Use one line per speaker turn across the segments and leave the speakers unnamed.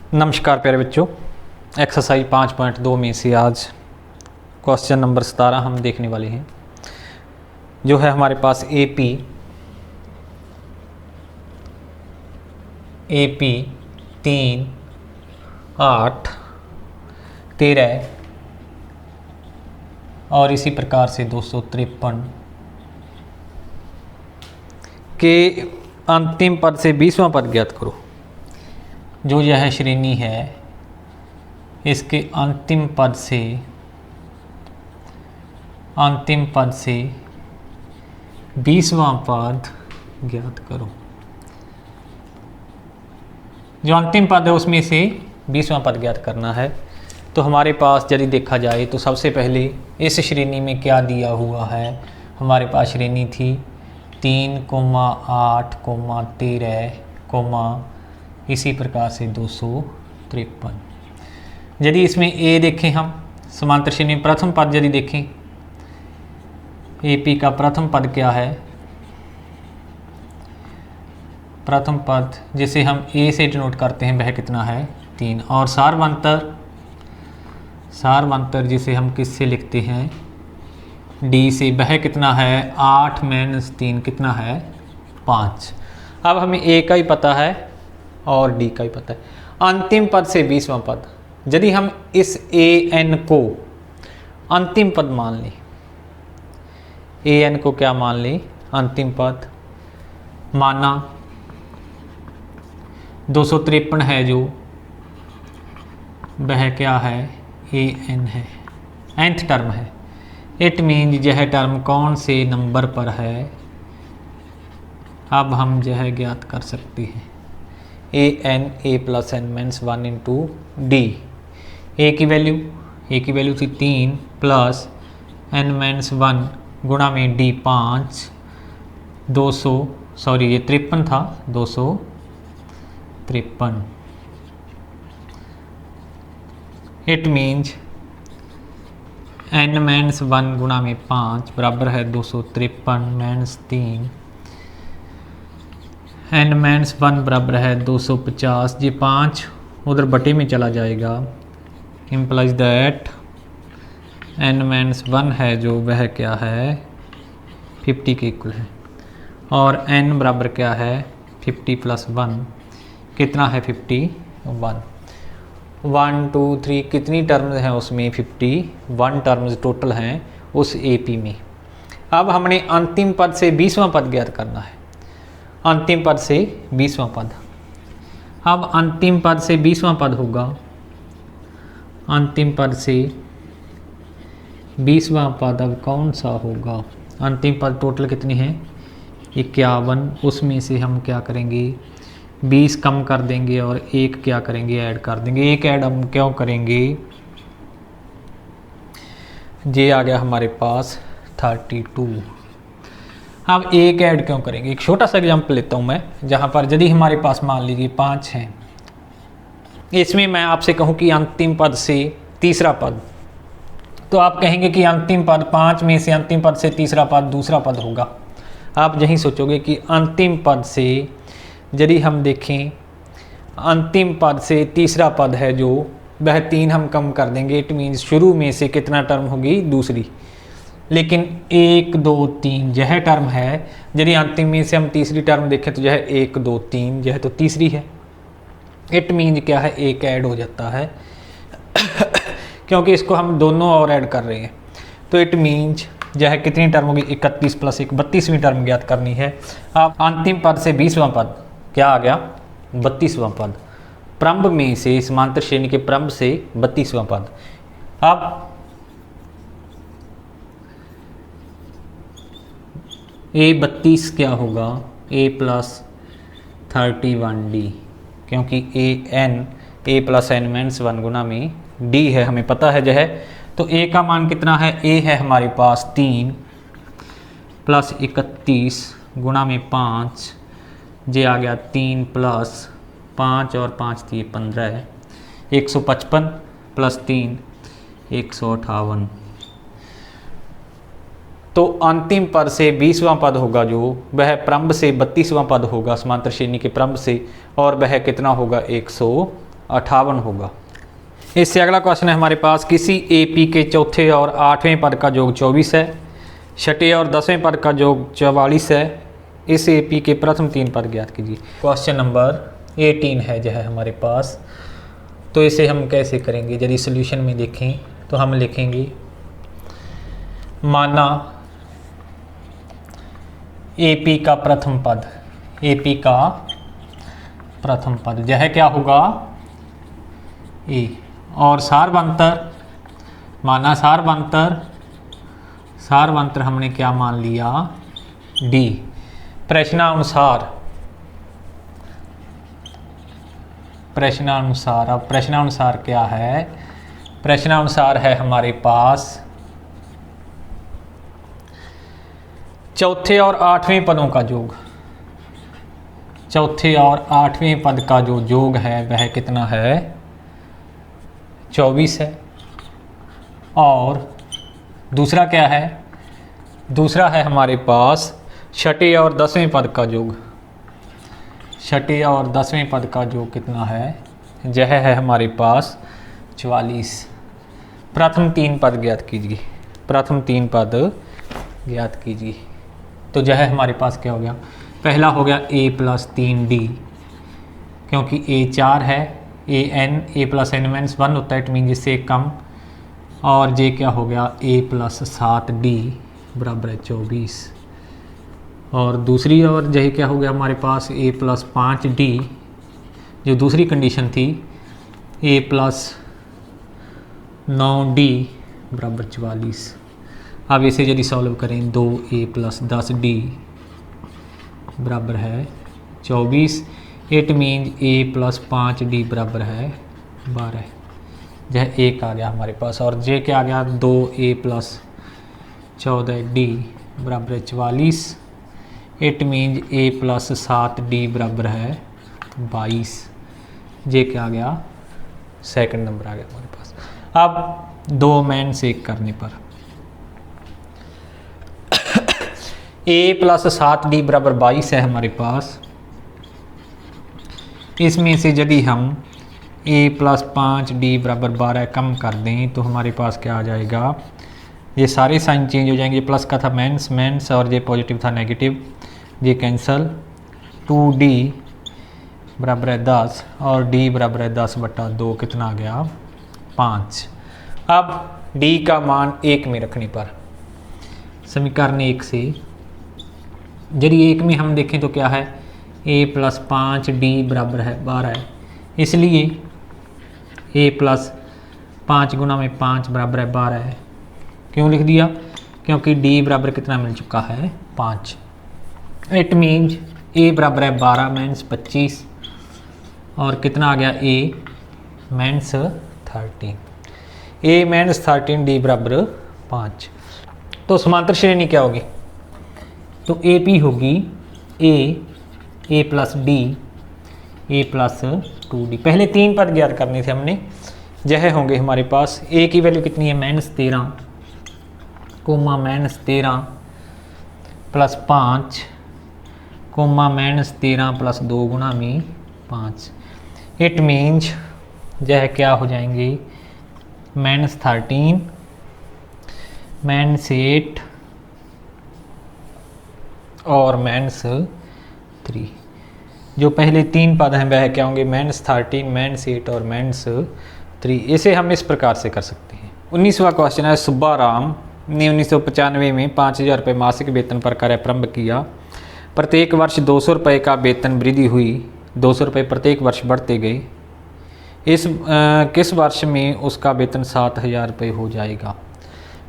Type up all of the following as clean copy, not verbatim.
नमस्कार प्यारे बच्चों, एक्सरसाइज 5.2 में से आज क्वेश्चन नंबर 17 हम देखने वाले हैं, जो है हमारे पास AP 3, 8, 13 और इसी प्रकार से 253 के अंतिम पद से 20वां पद ज्ञात करो। जो यह श्रेणी है इसके अंतिम पद से 20वां पद ज्ञात करो। जो अंतिम पद है उसमें से 20वां पद ज्ञात करना है। तो हमारे पास यदि देखा जाए तो सबसे पहले इस श्रेणी में क्या दिया हुआ है। हमारे पास श्रेणी थी 3, 8, 13, इसी प्रकार से 253। यदि इसमें ए देखें, हम समांतर श्रेणी में प्रथम पद यदि देखें, AP का प्रथम पद क्या है। प्रथम पद जिसे हम A से डिनोट करते हैं वह कितना है 3, और सारवंतर जिसे हम किससे लिखते हैं D से, वह कितना है 8 - 3 कितना है 5। अब हमें A का ही पता है और D का ही पता है। अंतिम पद से 20वां पद, यदि हम इस AN को अंतिम पद मान लें, AN को क्या मान लें अंतिम पद माना, 253 है जो, वह क्या है AN है, nth टर्म है। इट मीन्स यह टर्म कौन से नंबर पर है। अब हम यह ज्ञात कर सकते हैं AN A + N means 1 × D। A की वैल्यू थी 3 प्लस N मीन्स 1 गुणा में D 5, 200 सॉरी ये 53 था, 253। इट मीन्स N मीन्स 1 गुणा में 5 बराबर है 253 मीन्स 3, N मीन्स 1 बराबर है 250। ये 5 उधर बटे में चला जाएगा, इम्प्लाइज दैट N मीन्स 1 है जो, वह क्या है 50 के इक्वल है, और N बराबर क्या है 50 + 1 कितना है 51। 1 2 3 कितनी टर्म्स हैं उसमें 51 टर्म्स टोटल हैं उस AP में। अब हमने अंतिम पद से 20वां पद ज्ञात करना है। अंतिम पद से 20वां पद, अब अंतिम पद से 20वां पद होगा, अंतिम पद से 20वां पद अब कौन सा होगा। अंतिम पद टोटल कितनी है 51, उसमें से हम क्या करेंगे 20 कम कर देंगे और एक क्या करेंगे ऐड कर देंगे। एक ऐड हम क्यों करेंगे, ये आ गया हमारे पास 32। अब एक ऐड क्यों करेंगे, एक छोटा सा एग्जांपल लेता हूँ मैं, जहाँ पर यदि हमारे पास मान लीजिए 5 हैं, इसमें मैं आपसे कहूँ कि अंतिम पद से तीसरा पद, तो आप कहेंगे कि अंतिम पद 5 में से अंतिम पद से तीसरा पद दूसरा पद होगा। आप यही सोचोगे कि अंतिम पद से यदि हम देखें, अंतिम पद से तीसरा पद है जो, वह 3 हम कम कर देंगे। इट मीन्स शुरू में से कितना टर्म होगी दूसरी, लेकिन 1 2 3 यह टर्म है। यदि अंतिम में से हम तीसरी टर्म देखें तो यह 1 2 3 यह तो तीसरी है। इट मीन्स क्या है एक ऐड हो जाता है क्योंकि इसको हम दोनों और ऐड कर रहे हैं। तो इट मीन्स यह कितनी टर्म होगी 31 + 1 32वीं टर्म ज्ञात करनी है। अब अंतिम पद से 20वां पद क्या आ गया 32वां पद, प्रारंभ में से समांतर श्रेणी के प्रारंभ से 32वां पद। अब A32 क्या होगा A + 31D, क्योंकि A + N मीन्स 1 गुना में D है, हमें पता है यह। तो A का मान कितना है, A है हमारे पास 3 + 31 गुणा में 5, ये आ गया 3 + 5 और 5 थी 15, 155 + 3 158। तो अंतिम पद से 20वां पद होगा जो, वह प्रारंभ से 32वां पद होगा समांतर श्रेणी के प्रारंभ से, और वह कितना होगा 158। 58 होगा। इससे अगला क्वेश्चन है हमारे पास, किसी एपी के चौथे और 8वें पद का योग 24 है, छठे और 10वें पद का योग 44 है, इस एपी के प्रथम 3 पद ज्ञात कीजिए। क्वेश्चन नंबर 18 है जो है हमारे पास। तो इसे हम कैसे करेंगे, यदि सॉल्यूशन में देखें तो हम लिखेंगे माना एपी का प्रथम पद, एपी का प्रथम पद यह क्या होगा ए, और सारवंतर माना सारवंतर हमने क्या मान लिया डी। प्रश्नानुसार अब प्रश्नानुसार क्या है, प्रश्नानुसार है हमारे पास चौथे और 8वें पदों का योग, चौथे और 8वें पद का जो योग है वह कितना है 24 है। और दूसरा क्या है, दूसरा है हमारे पास छठे और 10वें पद का योग, छठे और 10वें पद का योग कितना है, यह है हमारे पास 44। प्रथम 3 पद ज्ञात कीजिए, प्रथम 3 पद ज्ञात कीजिए। तो यह हमारे पास क्या हो गया, पहला हो गया a + 3d, क्योंकि a 4 है, a + n - 1 होता है, इट मीन जिससे कम, और j क्या हो गया a + 7d बराबर है 24। और दूसरी और यही क्या हो गया हमारे पास a + 5d, जो दूसरी कंडीशन थी a + 9d बराबर 44। अब इसे यदि सॉल्व करें 2a + 10d बराबर है 24, इट मीन a + 5d बराबर है 12। यह एक आ गया हमारे पास, और j क्या आ गया 2a + 14d बराबर है 44, इट मीन a + 7d बराबर है 22। जे क्या आ गया सेकंड नंबर आ गया हमारे पास। अब 2 में से 1 करने पर a + 7d बराबर 22 है हमारे पास। इसमें से यदि हम a + 5d बराबर 12 कम कर दें तो हमारे पास क्या आ जाएगा, ये सारे साइन चेंज हो जाएंगे। प्लस का था मेंस और ये पॉजिटिव था नेगेटिव, ये कैंसल। 2d बराबर है 10 और d बराबर है 10/2, कितना आ गया 5। अब d का मान 1 में रखने पर समीकरण 1 से यदि 1 में हम देखें तो क्या है a + 5d बराबर है 12 है, इसलिए a + 5 गुना में 5 बराबर है 12 है। क्यों लिख दिया, क्योंकि d बराबर कितना मिल चुका है 5। इट मीन्स a बराबर है 12 - 25 और कितना आ गया a - 13, a - 13 d बराबर 5। तो समांतर श्रेणी क्या होगी, तो AP होगी a + d a + 2d। पहले 3 पद ज्ञात करने थे हमने, यह होंगे हमारे पास। a की वैल्यू कितनी है -13, -13 + 5, -13 + 2 गुना में 5। इट मीन्स यह क्या हो जाएंगे -13 -8 और -3। जो पहले 3 पद हैं वह क्या होंगे -13 -8 और -3। इसे हम इस प्रकार से कर सकते हैं। 19वां क्वेश्चन है, सुब्बाराम ने 1995 में 5000 रुपये मासिक वेतन पर कार्य प्रारंभ किया। प्रत्येक वर्ष 200 रुपये का वेतन वृद्धि हुई, 200 रुपये प्रत्येक वर्ष बढ़ते गए। किस वर्ष में उसका वेतन 7000 रुपये हो जाएगा।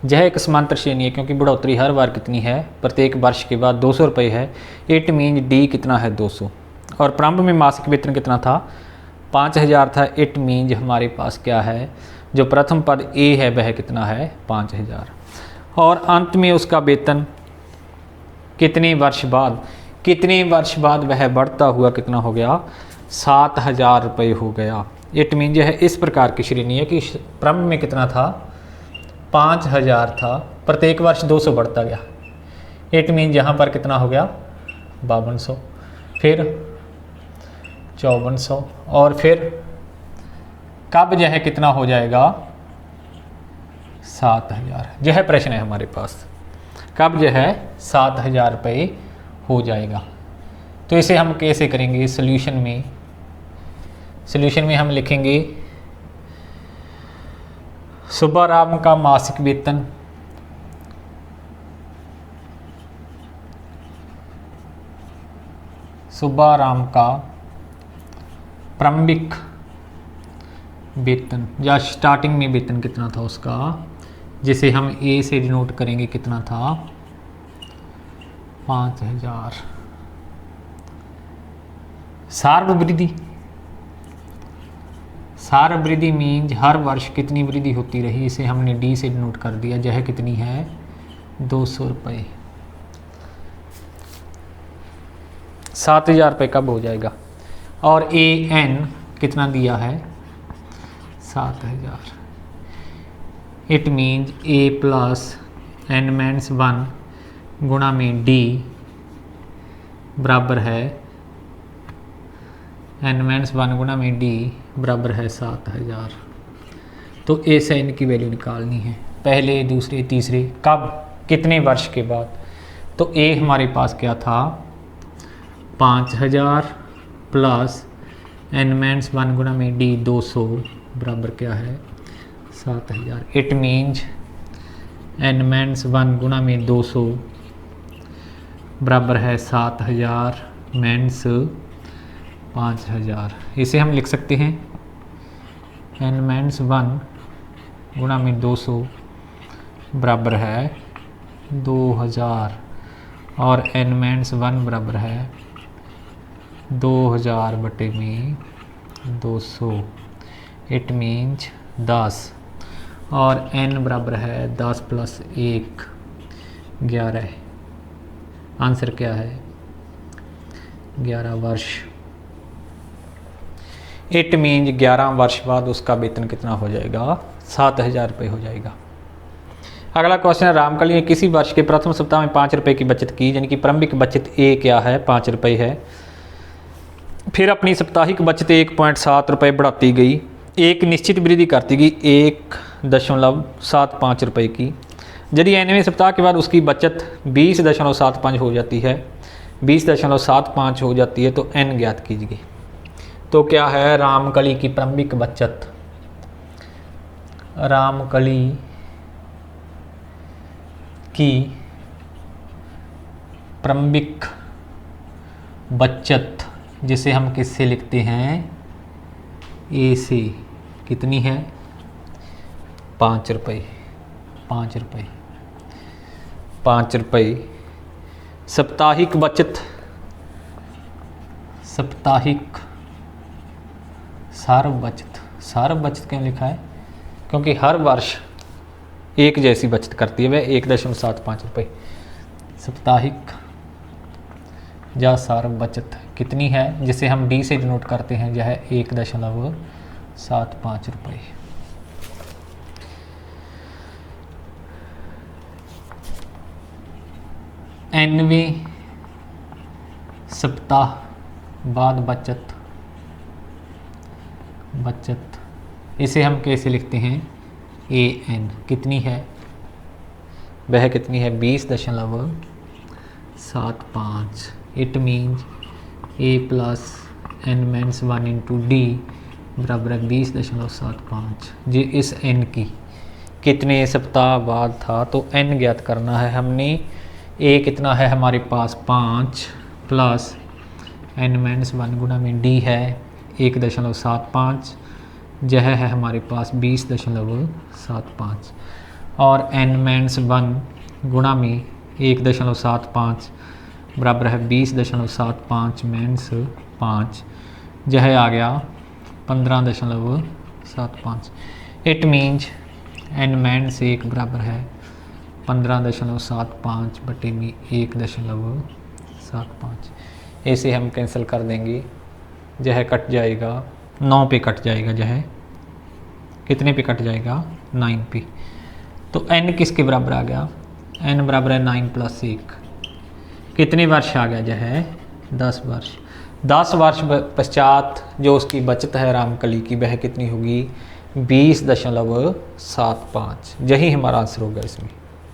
यह एक समांतर श्रेणी है क्योंकि बढ़ोतरी हर बार कितनी है, प्रत्येक वर्ष के बाद 200 रुपये है। इट मीन डी कितना है 200, और प्रारंभ में मासिक वेतन कितना था 5000 था। इट मीन हमारे पास क्या है, जो प्रथम पद ए है वह कितना है 5000, और अंत में उसका वेतन कितने वर्ष बाद वह बढ़ता हुआ कितना हो गया 7000 रुपये हो गया। इट मीन यह इस प्रकार की श्रेणी है कि प्रारंभ में कितना था 5000 था, प्रत्येक वर्ष 200 बढ़ता गया। इट मीन यहाँ पर कितना हो गया 5200, फिर 5400 और फिर कब जो है कितना हो जाएगा 7,000। यह है प्रश्न है हमारे पास, कब जो है 7,000 रुपये हो जाएगा। तो इसे हम कैसे करेंगे सॉल्यूशन में, सॉल्यूशन में हम लिखेंगे सुब्बाराम का मासिक वेतन सुब्बाराम का प्रारंभिक वेतन या स्टार्टिंग में वेतन कितना था उसका, जिसे हम ए से डिनोट करेंगे कितना था 5,000। सार्ववृद्धि, सार्ववृद्धि मीन्स हर वर्ष कितनी वृद्धि होती रही, इसे हमने डी से डिनोट कर दिया, यह कितनी है 200 रुपये। 7,000 रुपये कब हो जाएगा, और ए एन कितना दिया है 7,000। It means A plus N minus 1 गुणा में डी बराबर है एन माइनस 1 गुणा में डी बराबर है 7,000। तो ए से एन की वैल्यू निकालनी है, पहले दूसरे तीसरे, कब कितने वर्ष के बाद। तो ए हमारे पास क्या था 5,000 प्लस एन माइनस 1 गुणा में डी 200 बराबर क्या है 7,000। इट मीन्स एन माइनस 1 गुणा में 200 बराबर है 7,000 माइनस 5,000। इसे हम लिख सकते हैं एन माइनस 1 गुणा में 200 बराबर है 2,000 और एन माइनस 1 बराबर है 2,000 बटे में 200। इट मीन्स 10 और n बराबर है 10 प्लस 1 11। आंसर क्या है 11 वर्ष। इट मीन्स 11 वर्ष बाद उसका वेतन कितना हो जाएगा 7,000 रुपये हो जाएगा। अगला क्वेश्चन है रामकली ने किसी वर्ष के प्रथम सप्ताह में 5 रुपये की बचत की, यानी कि प्रारंभिक बचत ए क्या है 5 रुपये है, फिर अपनी साप्ताहिक बचत 1.7 रुपये बढ़ाती गई, एक निश्चित वृद्धि करती गई 1.75 रुपये की। यदि 9वें सप्ताह के बाद उसकी बचत 20.75 हो जाती है 20.75 हो जाती है तो n ज्ञात कीजिए। तो क्या है रामकली की प्रारंभिक बचत, रामकली की प्रारंभिक बचत जिसे हम किससे लिखते हैं ए से, कितनी है 5 रुपये 5 रुपये 5 रुपये। साप्ताहिक बचत, साप्ताहिक सार्व बचत, सार्व बचत क्यों लिखा है क्योंकि हर वर्ष एक जैसी बचत करती है, वह 1.75 रुपये। साप्ताहिक या सार्व बचत कितनी है जिसे हम डी से डिनोट करते हैं, यह है 1.75 रुपये। nवें सप्ताह बाद बचत, बचत इसे हम कैसे लिखते हैं ए एन, कितनी है वह कितनी है 20.75। It means A plus N minus 1 into D बराबर है 20.75। जी इस एन की कितने सप्ताह बाद था तो एन ज्ञात करना है हमने। ए कितना है हमारे पास 5 प्लस एन माइनस 1 गुणा में डी है 1.75, यह है हमारे पास 20.75 और एन माइनस 1 गुणा में 1.75 बराबर है 20.75 माइनस 5, यह आ गया 15.75। इट मीन्स एन माइनस 1 बराबर है 15.75 बटे में 1.75। ऐसे हम कैंसिल कर देंगे, यह कट जाएगा 9 पे कट जाएगा, यह कितने पे कट जाएगा 9 पे। तो n किसके बराबर आ गया, n बराबर है 9 प्लस 1, कितने वर्ष आ गया, यह 10 वर्ष। 10 वर्ष पश्चात जो उसकी बचत है रामकली की वह कितनी होगी? 20.75। यही हमारा आंसर होगा इसमें।